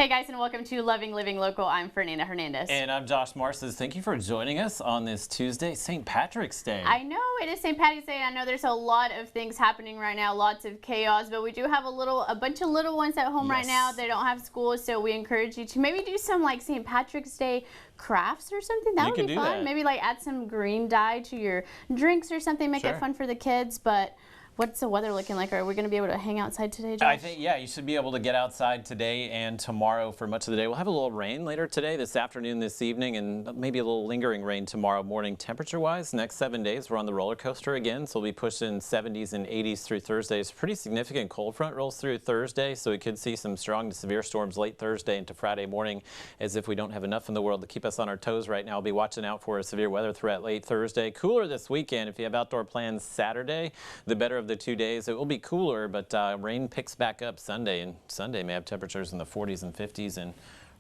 Hey guys, and welcome to Loving Living Local. I'm Fernanda Hernandez. And I'm Josh Marces. Thank you for joining us on this Tuesday, St. Patrick's Day. I know it is St. Patty's Day. I know there's a lot of things happening right now, lots of chaos, but we do have a bunch of little ones at home right now. They don't have school, so we encourage you to maybe do some like St. Patrick's Day crafts or something. That would be fun. Maybe like add some green dye to your drinks or something, make it fun for the kids. But what's the weather looking like? Are we going to be able to hang outside today, Josh? I think, yeah, you should be able to get outside today and tomorrow for much of the day. We'll have a little rain later today, this afternoon, this evening, and maybe a little lingering rain tomorrow morning. Temperature-wise, next 7 days, we're on the roller coaster again, so we'll be pushing 70s and 80s through Thursday. It's a pretty significant cold front rolls through Thursday, so we could see some strong to severe storms late Thursday into Friday morning, as if we don't have enough in the world to keep us on our toes right now. We'll be watching out for a severe weather threat late Thursday. Cooler this weekend. If you have outdoor plans Saturday, the better of the 2 days. It will be cooler, but rain picks back up Sunday, and Sunday may have temperatures in the 40s and 50s and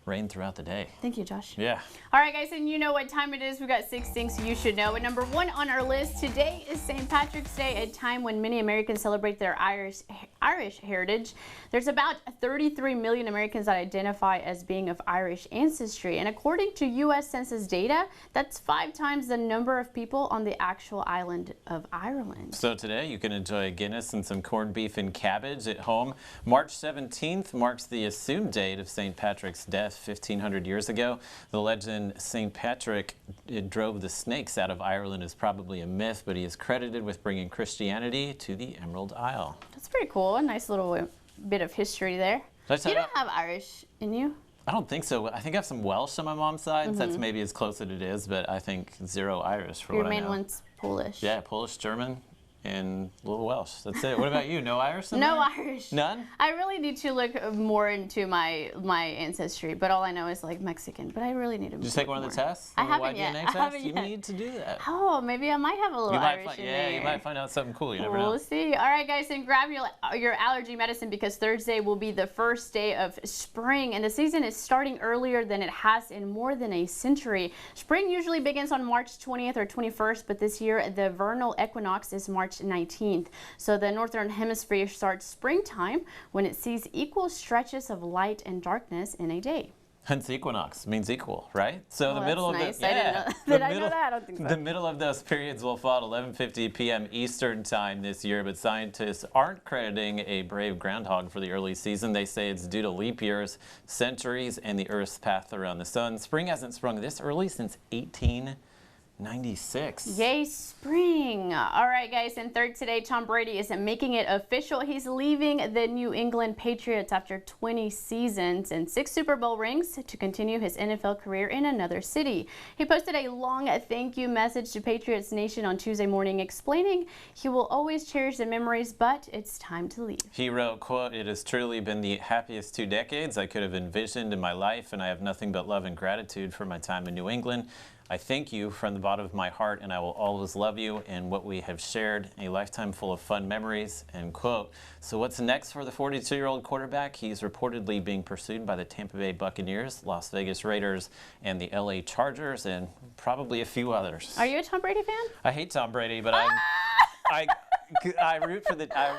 rain throughout the day. Thank you, Josh. Yeah. All right, guys, and you know what time it is. We've got 6 things you should know. And number 1 on our list today is St. Patrick's Day, a time when many Americans celebrate their Irish heritage. There's about 33 million Americans that identify as being of Irish ancestry. And according to U.S. Census data, that's 5 times the number of people on the actual island of Ireland. So today you can enjoy a Guinness and some corned beef and cabbage at home. March 17th marks the assumed date of St. Patrick's death 1,500 years ago. The legend St. Patrick drove the snakes out of Ireland is probably a myth, but he is credited with bringing Christianity to the Emerald Isle. That's pretty cool. A nice little bit of history there. You don't have Irish in you? I don't think so. I think I have some Welsh on my mom's side. That's maybe as close as it is, but I think 0 Irish for what I know. Your main one's Polish. Yeah, Polish, German, and a little Welsh. That's it. What about you? No Irish? No Irish. None? I really need to look more into my ancestry, but all I know is like Mexican. But I really need to. Did you take one of the tests? I haven't yet. You need to do that. Oh, maybe I might have a little Irish in there. Yeah, you might find out something cool. You never know. We'll see. All right, guys, and grab your allergy medicine because Thursday will be the first day of spring, and the season is starting earlier than it has in more than a century. Spring usually begins on March 20th or 21st, but this year the vernal equinox is March 19th. So the northern hemisphere starts springtime when it sees equal stretches of light and darkness in a day. Hence equinox means equal, right? So the middle of nice. the Did I know that? I don't think so. The middle of those periods will fall at 11:50 p.m. Eastern time this year, but scientists aren't crediting a brave groundhog for the early season. They say it's due to leap years, centuries, and the Earth's path around the sun. Spring hasn't sprung this early since 1896. Yay, spring. All right, guys, and third today, Tom Brady isn't making it official. He's leaving the New England Patriots after 20 seasons and 6 Super Bowl rings to continue his NFL career in another city. He posted a long thank you message to Patriots Nation on Tuesday morning explaining he will always cherish the memories, but it's time to leave. He wrote, quote, "It has truly been the happiest 2 decades I could have envisioned in my life, and I have nothing but love and gratitude for my time in New England. I thank you from the bottom of my heart, and I will always love you and what we have shared, a lifetime full of fun memories," end quote. So what's next for the 42-year-old quarterback? He's reportedly being pursued by the Tampa Bay Buccaneers, Las Vegas Raiders, and the LA Chargers, and probably a few others. Are you a Tom Brady fan? I hate Tom Brady, but I root for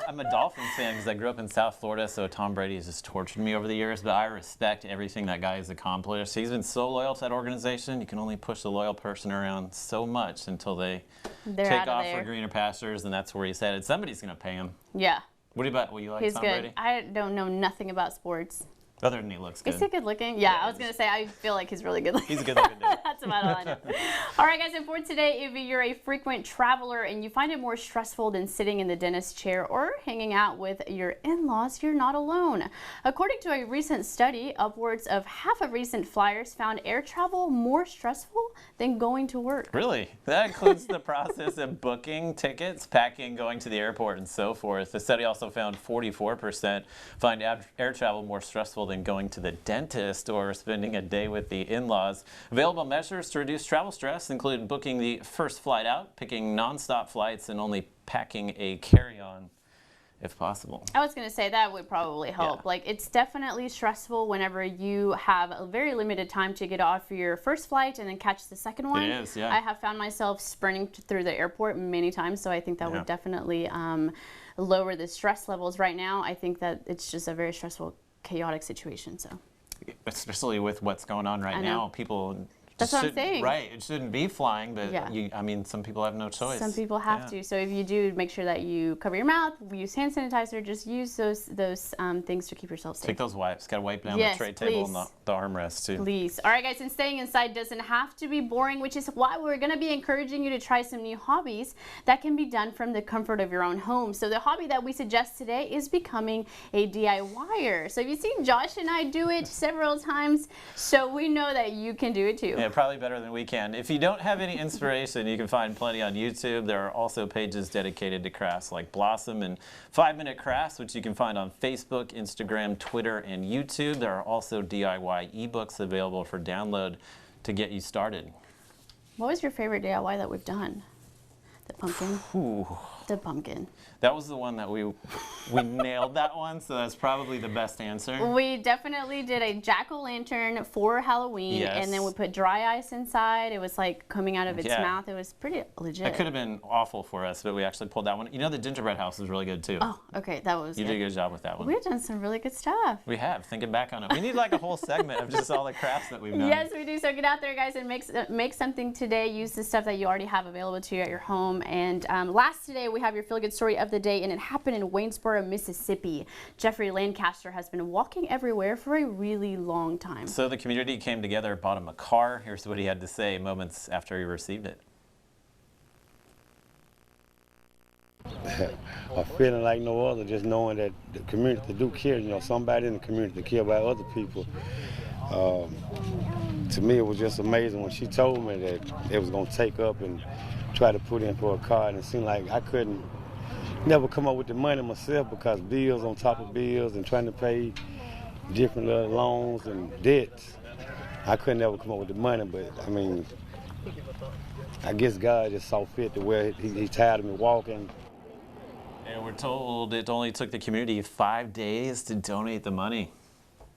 I'm a Dolphins fan because I grew up in South Florida, so Tom Brady has just tortured me over the years, but I respect everything that guy has accomplished. He's been so loyal to that organization. You can only push the loyal person around so much until they're take off for greener pastures, and that's where he's headed. Somebody's going to pay him. Yeah. What about, you like He's Tom good. Brady? I don't know nothing about sports. Other than he looks good. Is he good looking? Yeah, I was going to say, I feel like he's really good looking. He's a good looking dude. That's about all I know. All right, guys, and for today, if you're a frequent traveler and you find it more stressful than sitting in the dentist chair or hanging out with your in-laws, you're not alone. According to a recent study, upwards of half of recent flyers found air travel more stressful than going to work. Really? That includes the process of booking tickets, packing, going to the airport, and so forth. The study also found 44% find air travel more stressful than going to the dentist or spending a day with the in-laws. Available measures to reduce travel stress include booking the first flight out, picking non-stop flights, and only packing a carry-on if possible. I was going to say that would probably help. Yeah. Like, it's definitely stressful whenever you have a very limited time to get off your first flight and then catch the second one. It is, yeah. I have found myself sprinting through the airport many times, so I think that would definitely lower the stress levels. Right now, I think that it's just a very stressful, chaotic situation. So especially with what's going on right now, people. That's what I'm saying. Right, it shouldn't be flying, but Yeah. I mean, some people have no choice. Some people have to. So if you do, make sure that you cover your mouth, use hand sanitizer, just use those things to keep yourself safe. Take those wipes. Got to wipe down Yes, the tray table please. and the armrest too. Please. All right, guys, and staying inside doesn't have to be boring, which is why we're going to be encouraging you to try some new hobbies that can be done from the comfort of your own home. So the hobby that we suggest today is becoming a DIYer. So you've seen Josh and I do it several times, so we know that you can do it too. Yeah, probably better than we can. If you don't have any inspiration, you can find plenty on YouTube. There are also pages dedicated to crafts like Blossom and 5-Minute Crafts, which you can find on Facebook, Instagram, Twitter, and YouTube. There are also DIY ebooks available for download to get you started. What was your favorite DIY that we've done? The pumpkin? Ooh. The pumpkin. That was the one that we nailed that one, so that's probably the best answer. We definitely did a jack-o'-lantern for Halloween, and then we put dry ice inside. It was like coming out of its mouth. It was pretty legit. That could have been awful for us, but we actually pulled that one. You know, the gingerbread house is really good too. Oh, okay, that was You did a good job with that one. We've done some really good stuff. We have, thinking back on it. We need like a whole segment of just all the crafts that we've done. Yes, we do. So get out there, guys, and make something today. Use the stuff that you already have available to you at your home. And last today, we have your feel-good story of the day, and it happened in Waynesboro, Mississippi. Jeffrey Lancaster has been walking everywhere for a really long time. So the community came together, bought him a car. Here's what he had to say moments after he received it. A feeling like no other, just knowing that the community do care, you know, somebody in the community care about other people. To me, it was just amazing when she told me that it was going to take up and try to put in for a car, and it seemed like I couldn't never come up with the money myself because bills on top of bills and trying to pay different little loans and debts. I couldn't ever come up with the money, but I mean, I guess God just saw fit to where he tired of me walking. And we're told it only took the community 5 days to donate the money.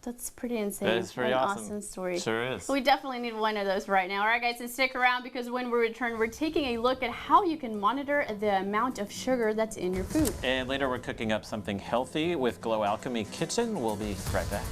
That's pretty insane. That is pretty awesome story. Sure is. We definitely need one of those right now. All right, guys, and stick around because when we return, we're taking a look at how you can monitor the amount of sugar that's in your food. And later, we're cooking up something healthy with Glow Alchemy Kitchen. We'll be right back.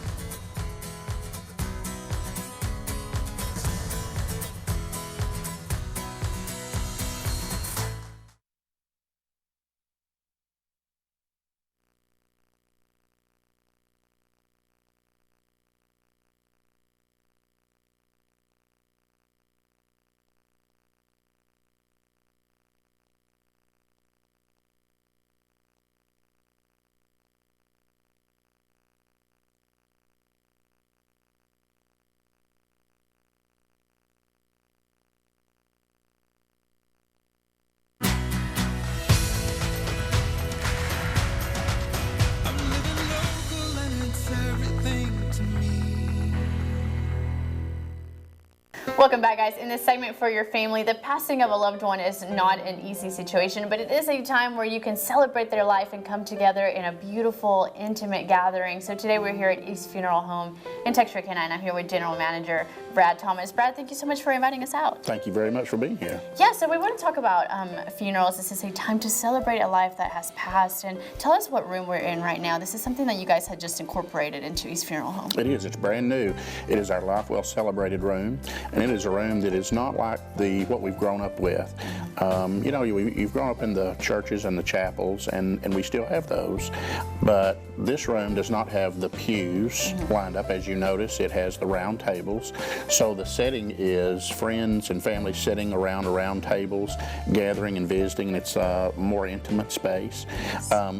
Welcome back, guys. In this segment for your family, the passing of a loved one is not an easy situation, but it is a time where you can celebrate their life and come together in a beautiful, intimate gathering. So today we're here at East Funeral Home in Texarkana, and I'm here with General Manager Brad Thomas. Brad, thank you so much for inviting us out. Thank you very much for being here. Yeah, so we want to talk about funerals. This is a time to celebrate a life that has passed, and tell us what room we're in right now. This is something that you guys had just incorporated into East Funeral Home. It is. It's brand new. It is our Life Well Celebrated room, and it is a room that is not like what we've grown up with. You know, you've grown up in the churches and the chapels, and we still have those, but this room does not have the pews lined up. As you notice, it has the round tables. So the setting is friends and family sitting around tables, gathering and visiting, and it's a more intimate space.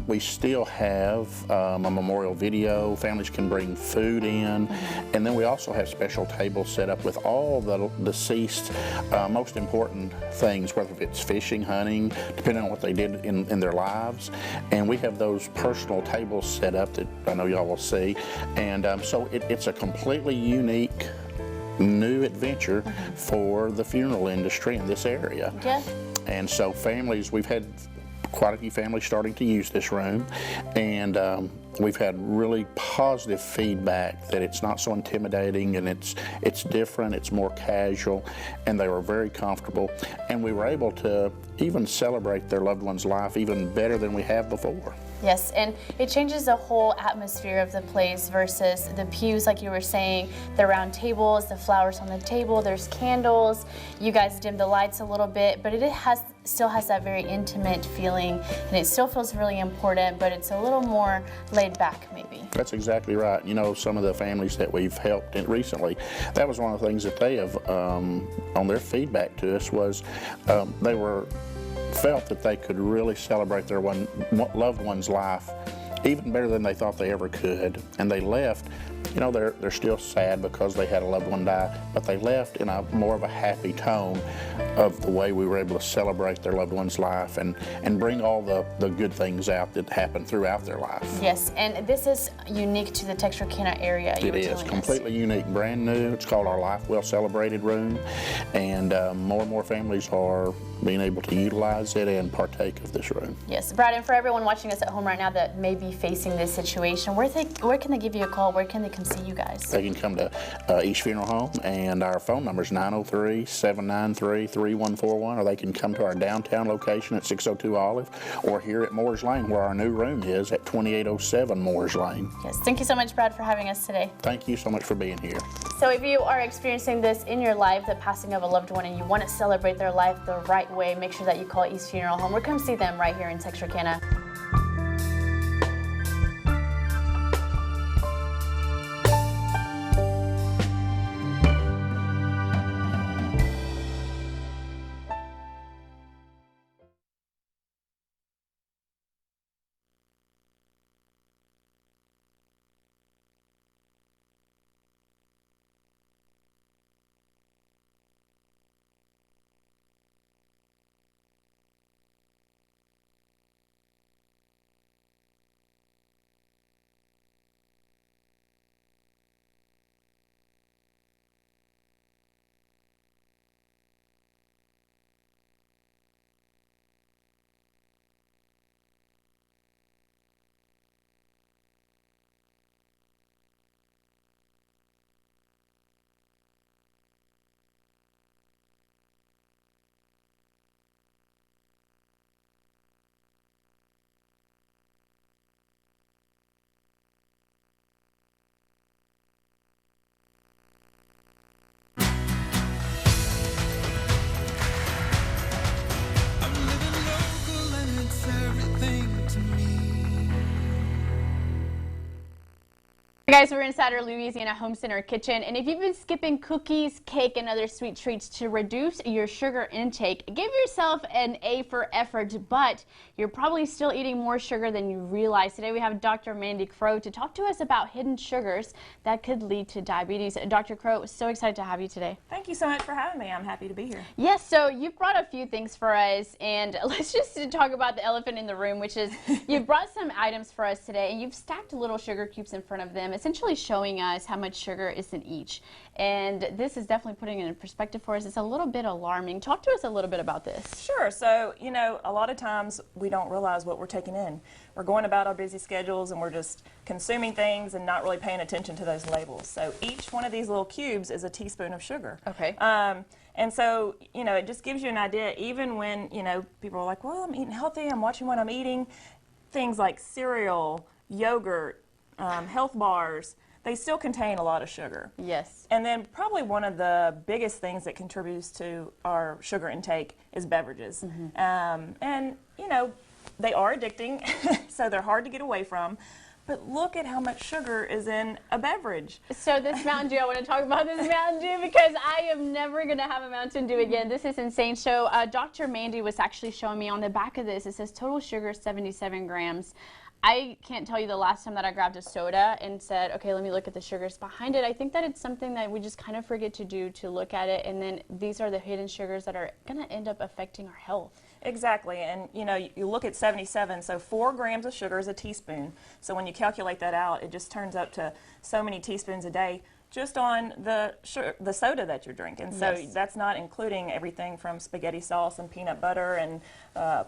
We still have a memorial video. Families can bring food in, and then we also have special tables set up with all the deceased most important things, whether it's fishing, hunting, depending on what they did in their lives. And we have those personal tables set up that I know y'all will see. And so it's a completely unique new adventure for the funeral industry in this area. Yeah. And so families, we've had quite a few families starting to use this room, and we've had really positive feedback that it's not so intimidating, and it's different, it's more casual, and they were very comfortable, and we were able to even celebrate their loved one's life even better than we have before. Yes, and it changes the whole atmosphere of the place versus the pews, like you were saying, the round tables, the flowers on the table, there's candles. You guys dim the lights a little bit, but it still has that very intimate feeling, and it still feels really important, but it's a little more laid back maybe. That's exactly right. You know, some of the families that we've helped recently, that was one of the things that they have on their feedback to us was they felt that they could really celebrate their loved one's life even better than they thought they ever could. And they left, you know, they're still sad because they had a loved one die, but they left in a more of a happy tone of the way we were able to celebrate their loved one's life and bring all the good things out that happened throughout their life. Yes, and this is unique to the Texarkana area. It is completely unique, brand new. It's called our Life Well Celebrated Room, and more families are being able to utilize it and partake of this room. Yes, Brad, and for everyone watching us at home right now that may be facing this situation, where can they give you a call? Where can they come see you guys? They can come to East Funeral Home, and our phone number is 903-793-3141, or they can come to our downtown location at 602 Olive, or here at Moores Lane, where our new room is at 2807 Moores Lane. Yes, thank you so much, Brad, for having us today. Thank you so much for being here. So if you are experiencing this in your life, the passing of a loved one, and you want to celebrate their life the right way, make sure that you call East Funeral Home or come see them right here in Texarkana. Hey guys, we're inside our Louisiana Home Center kitchen, and if you've been skipping cookies, cake, and other sweet treats to reduce your sugar intake, give yourself an A for effort, but you're probably still eating more sugar than you realize. Today we have Dr. Mandy Crow to talk to us about hidden sugars that could lead to diabetes. Dr. Crow, so excited to have you today. Thank you so much for having me. I'm happy to be here. Yes, so you've brought a few things for us, and let's just talk about the elephant in the room, which is you've brought some items for us today, and you've stacked little sugar cubes in front of them, essentially showing us how much sugar is in each. And this is definitely putting it in perspective for us. It's a little bit alarming. Talk to us a little bit about this. Sure. So, you know, a lot of times we don't realize what we're taking in. We're going about our busy schedules and we're just consuming things and not really paying attention to those labels. So each one of these little cubes is a teaspoon of sugar. Okay. And so, you know, it just gives you an idea, even when, you know, people are like, well, I'm eating healthy, I'm watching what I'm eating. Things like cereal, yogurt, health bars, they still contain a lot of sugar. Yes. And then probably one of the biggest things that contributes to our sugar intake is beverages. Mm-hmm. And, you know, they are addicting, so they're hard to get away from. But look at how much sugar is in a beverage. So this Mountain Dew, I want to talk about this Mountain Dew because I am never going to have a Mountain Dew again. This is insane. So Dr. Mandy was actually showing me on the back of this, it says total sugar 77 grams. I can't tell you the last time that I grabbed a soda and said, okay, let me look at the sugars behind it. I think that it's something that we just kind of forget to do, to look at it, and then these are the hidden sugars that are going to end up affecting our health. Exactly, and you know, you look at 77, so 4 grams of sugar is a teaspoon. So when you calculate that out, it just turns up to so many teaspoons a day just on the soda that you're drinking. So yes. That's not including everything from spaghetti sauce and peanut butter and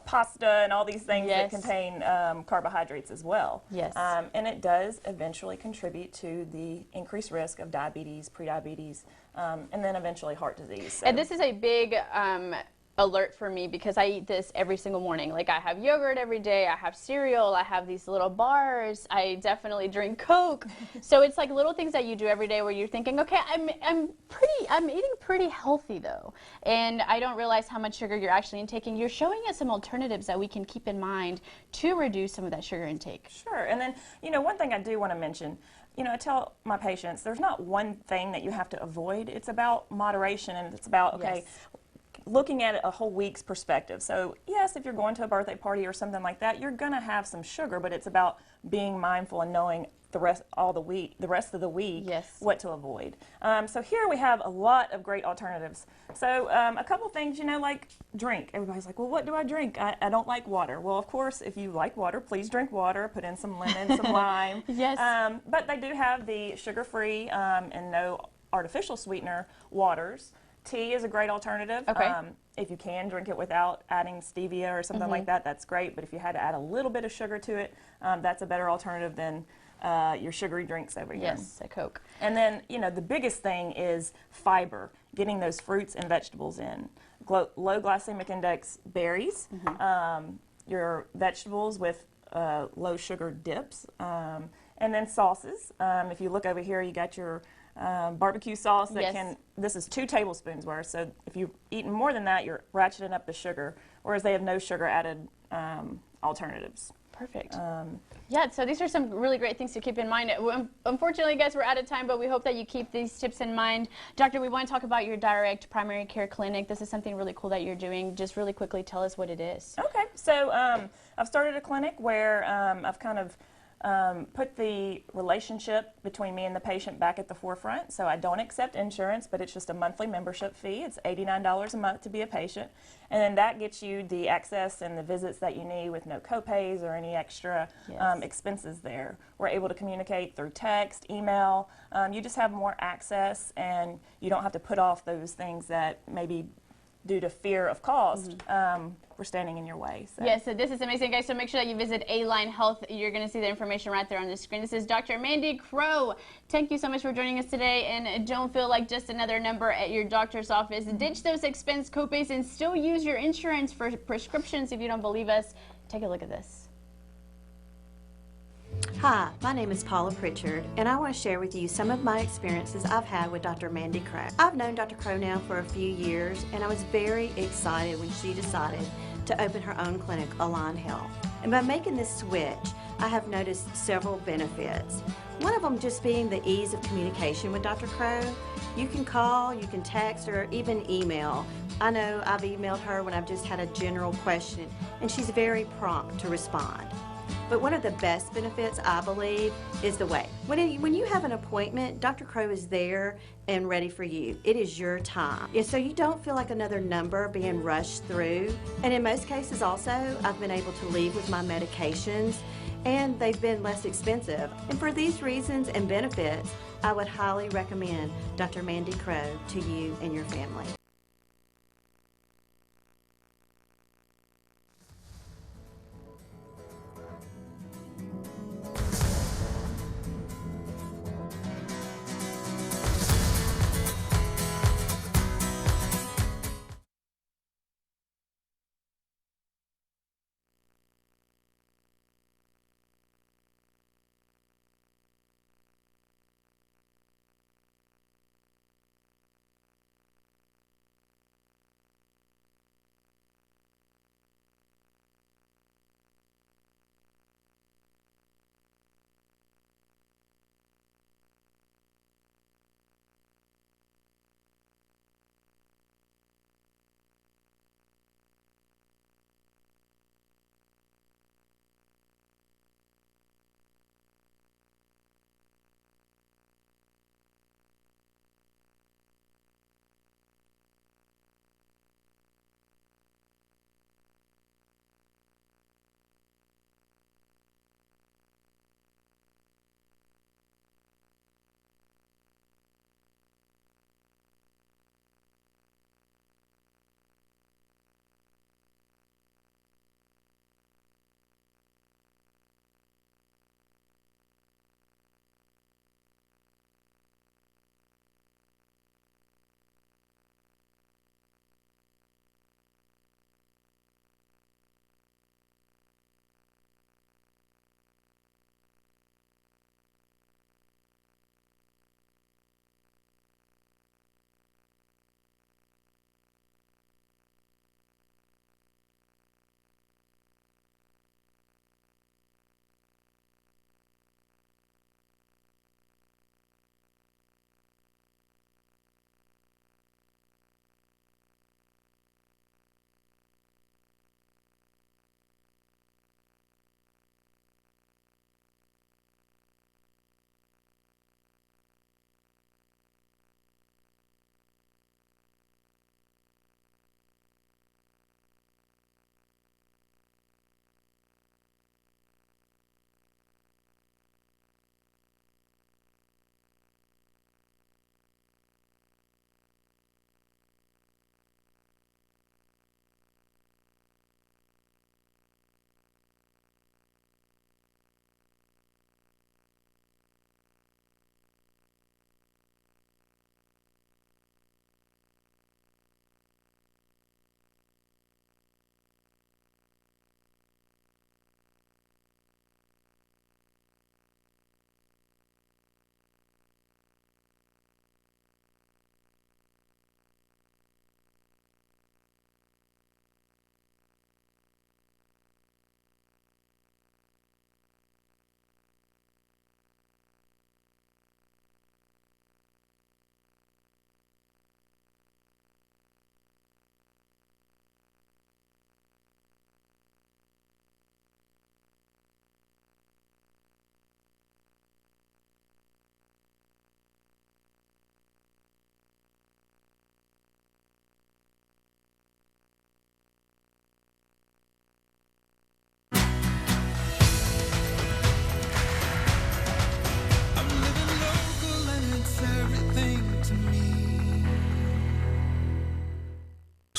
pasta and all these things yes. that contain carbohydrates as well. Yes. And it does eventually contribute to the increased risk of diabetes, prediabetes, and then eventually heart disease. So. And this is a big alert for me because I eat this every single morning. Like, I have yogurt every day, I have cereal, I have these little bars, I definitely drink Coke. So it's like little things that you do every day where you're thinking, okay, I'm eating pretty healthy though, and I don't realize how much sugar you're actually intaking. You're showing us some alternatives that we can keep in mind to reduce some of that sugar intake. Sure. And then, you know, one thing I do want to mention, you know, I tell my patients there's not one thing that you have to avoid. It's about moderation, and it's about, okay, Yes. looking at it a whole week's perspective. So yes, if you're going to a birthday party or something like that, you're going to have some sugar, but it's about being mindful and knowing the rest of the week, Yes. what to avoid. So here we have a lot of great alternatives. So a couple things, you know, like drink. Everybody's like, well, what do I drink? I don't like water. Well, of course, if you like water, please drink water. Put in some lemon, some lime. Yes. But they do have the sugar-free and no artificial sweetener waters. Tea is a great alternative. Okay. If you can drink it without adding stevia or something like that, that's great. But if you had to add a little bit of sugar to it, that's a better alternative than your sugary drinks over here. Yes, a Coke. And then, you know, the biggest thing is fiber, getting those fruits and vegetables in. Low glycemic index berries, your vegetables with low sugar dips, and then sauces. If you look over here, you got your barbecue sauce that Yes. this is 2 tablespoons worth. So if you've eaten more than that, you're ratcheting up the sugar, whereas they have no sugar added alternatives. Perfect. Yeah, so these are some really great things to keep in mind. Unfortunately, guys, we're out of time, but we hope that you keep these tips in mind. Doctor, we want to talk about your direct primary care clinic. This is something really cool that you're doing. Just really quickly tell us what it is. Okay, so I've started a clinic where I've kind of put the relationship between me and the patient back at the forefront. So I don't accept insurance, but it's just a monthly membership fee. It's $89 a month to be a patient. And then that gets you the access and the visits that you need with no copays or any extra Yes. expenses there. We're able to communicate through text, email. You just have more access, and you don't have to put off those things that maybe due to fear of cost, were standing in your way. So. Yes, so this is amazing, guys. So make sure that you visit A-Line Health. You're going to see the information right there on the screen. This is Dr. Mandy Crow. Thank you so much for joining us today. And don't feel like just another number at your doctor's office. Ditch those expense copays and still use your insurance for prescriptions. If you don't believe us, take a look at this. Hi, my name is Paula Pritchard, and I want to share with you some of my experiences I've had with Dr. Mandy Crow. I've known Dr. Crow now for a few years, and I was very excited when she decided to open her own clinic, Align Health. And by making this switch, I have noticed several benefits. One of them just being the ease of communication with Dr. Crow. You can call, you can text, or even email. I know I've emailed her when I've just had a general question, and she's very prompt to respond. But one of the best benefits, I believe, is the wait. When you have an appointment, Dr. Crow is there and ready for you. It is your time. Yeah, so you don't feel like another number being rushed through. And in most cases also, I've been able to leave with my medications, and they've been less expensive. And for these reasons and benefits, I would highly recommend Dr. Mandy Crow to you and your family.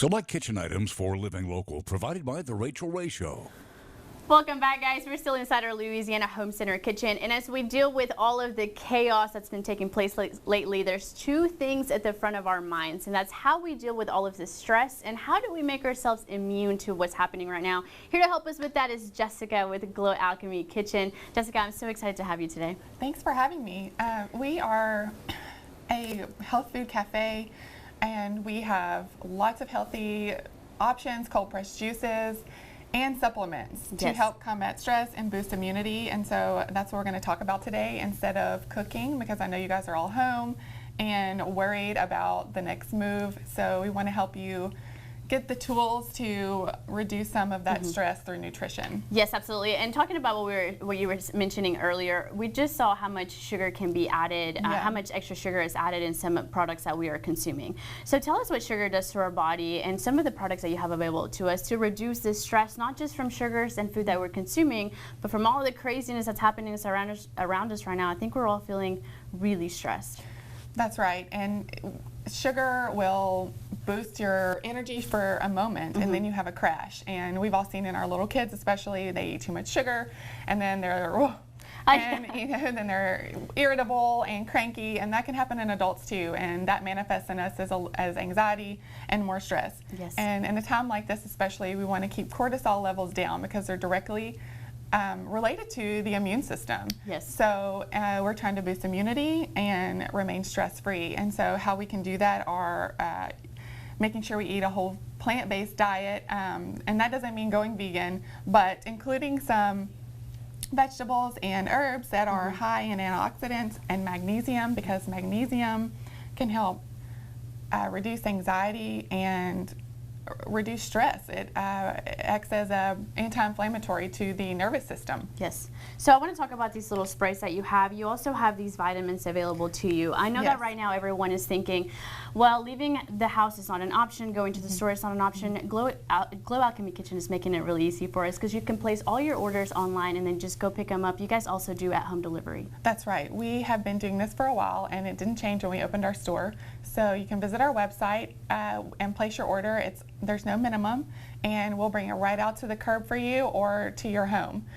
Select kitchen items for living local, provided by The Rachel Ray Show. Welcome back, guys. We're still inside our Louisiana Home Center kitchen, and as we deal with all of the chaos that's been taking place lately, there's two things at the front of our minds, and that's how we deal with all of this stress and how do we make ourselves immune to what's happening right now. Here to help us with that is Jessica with Glow Alchemy Kitchen. Jessica, I'm so excited to have you today. Thanks for having me. We are a health food cafe, and we have lots of healthy options, cold pressed juices, and supplements to help combat stress and boost immunity. And so that's what we're going to talk about today instead of cooking, because I know you guys are all home and worried about the next move. So we want to help you get the tools to reduce some of that stress through nutrition. Yes, absolutely. And talking about what you were mentioning earlier, we just saw how much sugar can be added, how much extra sugar is added in some products that we are consuming. So tell us what sugar does to our body and some of the products that you have available to us to reduce this stress, not just from sugars and food that we're consuming, but from all the craziness that's happening around us right now. I think we're all feeling really stressed. That's right. And sugar will boost your energy for a moment, and then you have a crash. And we've all seen in our little kids, especially, they eat too much sugar, and then they're then they're irritable and cranky, and that can happen in adults too. And that manifests in us as anxiety and more stress. Yes. And in a time like this, especially, we want to keep cortisol levels down because they're directly related to the immune system. Yes. So we're trying to boost immunity and remain stress-free. And so how we can do that are making sure we eat a whole plant-based diet. And that doesn't mean going vegan, but including some vegetables and herbs that are high in antioxidants and magnesium, because magnesium can help reduce anxiety and reduce stress. It acts as an anti-inflammatory to the nervous system. Yes. So I want to talk about these little sprays that you have. You also have these vitamins available to you. I know that right now everyone is thinking, well, leaving the house is not an option, going to the store is not an option. Glow Alchemy Kitchen is making it really easy for us because you can place all your orders online and then just go pick them up. You guys also do at-home delivery. That's right. We have been doing this for a while, and it didn't change when we opened our store. So you can visit our website and place your order. There's no minimum, and we'll bring it right out to the curb for you or to your home.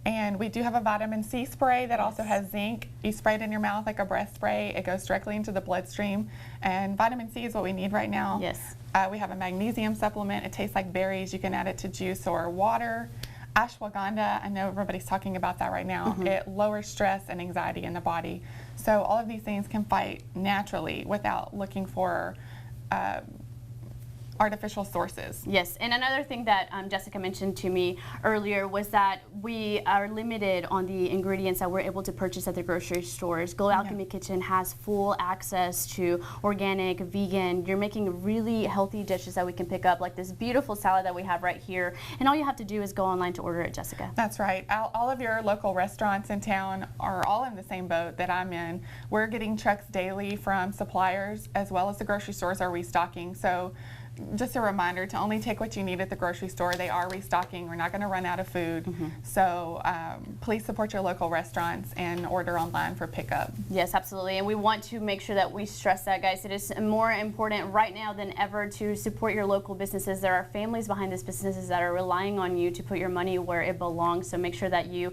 And we do have a vitamin C spray that also has zinc. You spray it in your mouth like a breath spray. It goes directly into the bloodstream. And vitamin C is what we need right now. Yes. We have a magnesium supplement. It tastes like berries. You can add it to juice or water. Ashwagandha, I know everybody's talking about that right now. It lowers stress and anxiety in the body. So all of these things can fight naturally without looking for artificial sources. Yes, and another thing that Jessica mentioned to me earlier was that we are limited on the ingredients that we're able to purchase at the grocery stores. Glow Alchemy Kitchen has full access to organic, vegan. You're making really healthy dishes that we can pick up, like this beautiful salad that we have right here. And all you have to do is go online to order it, Jessica. That's right. All of your local restaurants in town are all in the same boat that I'm in. We're getting trucks daily from suppliers, as well as the grocery stores are restocking. So just a reminder to only take what you need at the grocery store. They are restocking. We're not going to run out of food. So please support your local restaurants and order online for pickup. Yes, absolutely. And we want to make sure that we stress that, guys. It is more important right now than ever to support your local businesses. There are families behind these businesses that are relying on you to put your money where it belongs. So make sure that you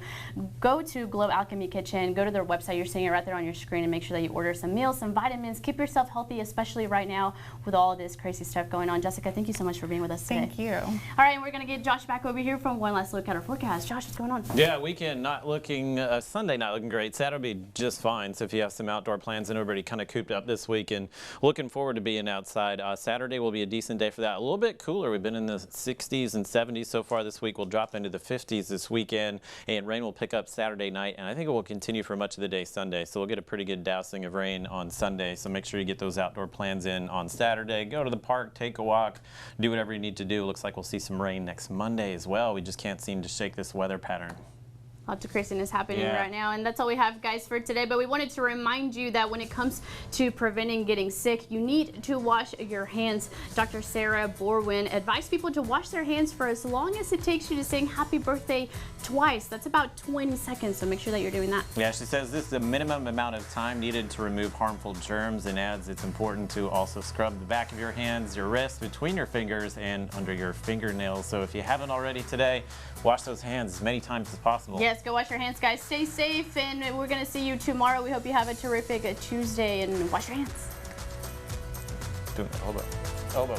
go to Glow Alchemy Kitchen, go to their website. You're seeing it right there on your screen, and make sure that you order some meals, some vitamins. Keep yourself healthy, especially right now with all this crazy stuff going on. Jessica, thank you so much for being with us today. Thank you. All right, and we're going to get Josh back over here from one last look at our forecast. Josh, what's going on? Yeah, weekend not looking, Sunday not looking great. Saturday will be just fine. So if you have some outdoor plans and everybody kind of cooped up this week and looking forward to being outside. Saturday will be a decent day for that. A little bit cooler. We've been in the 60s and 70s so far this week. We'll drop into the 50s this weekend, and rain will pick up Saturday night, and I think it will continue for much of the day Sunday. So we'll get a pretty good dousing of rain on Sunday. So make sure you get those outdoor plans in on Saturday. Go to the park, take a walk, do whatever you need to do. Looks like we'll see some rain next Monday as well. We just can't seem to shake this weather pattern. Lots of craziness happening Yeah. right now, and that's all we have, guys, for today. But we wanted to remind you that when it comes to preventing getting sick, you need to wash your hands. Dr. Sarah Borwin advised people to wash their hands for as long as it takes you to sing happy birthday twice. That's about 20 seconds, so make sure that you're doing that. Yeah, she says this is the minimum amount of time needed to remove harmful germs, and adds it's important to also scrub the back of your hands, your wrists, between your fingers, and under your fingernails. So if you haven't already today, wash those hands as many times as possible. Yes, go wash your hands, guys. Stay safe, and we're going to see you tomorrow. We hope you have a terrific Tuesday, and wash your hands. Hold on.